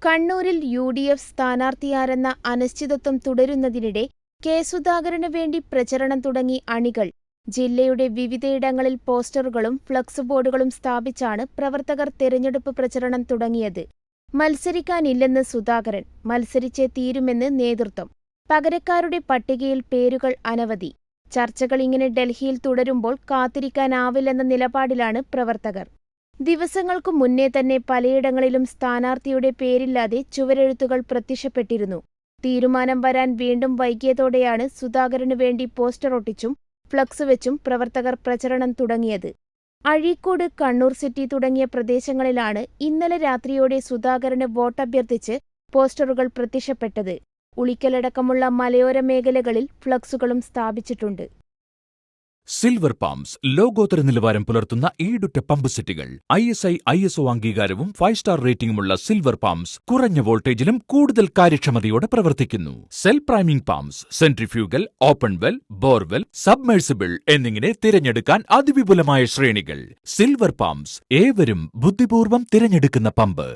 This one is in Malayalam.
കണ്ണൂരിൽ യു.ഡി.എഫ് സ്ഥാനാർത്ഥിയാരെന്ന അനിശ്ചിതത്വം തുടരുന്നതിനിടെ കെ. സുധാകരനു വേണ്ടി പ്രചരണം തുടങ്ങി അണികൾ. ജില്ലയുടെ വിവിധയിടങ്ങളിൽ പോസ്റ്ററുകളും ഫ്ലക്സ് ബോർഡുകളും സ്ഥാപിച്ചാണ് പ്രവർത്തകർ തെരഞ്ഞെടുപ്പ് പ്രചരണം തുടങ്ങിയത്. മത്സരിക്കാനില്ലെന്ന് സുധാകരൻ, മത്സരിച്ചേ തീരുമെന്ന് നേതൃത്വം. പകരക്കാരുടെ പട്ടികയിൽ പേരുകൾ അനവധി. ചർച്ചകൾ ഇങ്ങനെ ഡൽഹിയിൽ തുടരുമ്പോൾ കാത്തിരിക്കാനാവില്ലെന്ന നിലപാടിലാണ് പ്രവർത്തകർ. ദിവസങ്ങൾക്കു മുന്നേ തന്നെ പലയിടങ്ങളിലും സ്ഥാനാർത്ഥിയുടെ പേരില്ലാതെ ചുവരെഴുത്തുകൾ പ്രത്യക്ഷപ്പെട്ടിരുന്നു. തീരുമാനം വരാൻ വീണ്ടും വൈകിയതോടെയാണ് സുധാകരനു വേണ്ടി പോസ്റ്റർ ഒട്ടിച്ചും ഫ്ലക്സ് വെച്ചും പ്രവർത്തകർ പ്രചരണം തുടങ്ങിയത്. അഴീക്കോട്, കണ്ണൂർ സിറ്റി തുടങ്ങിയ പ്രദേശങ്ങളിലാണ് ഇന്നലെ രാത്രിയോടെ സുധാകരന് വോട്ടഭ്യർത്ഥിച്ച് പോസ്റ്ററുകൾ പ്രത്യക്ഷപ്പെട്ടത്. ഉളിക്കലടക്കമുള്ള മലയോര മേഖലകളിൽ ഫ്ലക്സുകളും സ്ഥാപിച്ചിട്ടുണ്ട്. സിൽവർ പമ്പ്സ് ലോകോത്തര നിലവാരം പുലർത്തുന്ന ഈടുറ്റ പമ്പ് സെറ്റുകൾ. ISI ISO അംഗീകാരവും 5-സ്റ്റാർ റേറ്റിംഗുമുള്ള സിൽവർ പമ്പ്സ് കുറഞ്ഞ വോൾട്ടേജിലും കൂടുതൽ കാര്യക്ഷമതയോടെ പ്രവർത്തിക്കുന്നു. Cell priming pumps, centrifugal, open well, borewell, submersible എന്നിങ്ങനെ തിരഞ്ഞെടുക്കാൻ അതിവിപുലമായ ശ്രേണികൾ. സിൽവർ പമ്പ്സ്, ഏവരും ബുദ്ധിപൂർവ്വം തിരഞ്ഞെടുക്കുന്ന പമ്പ്.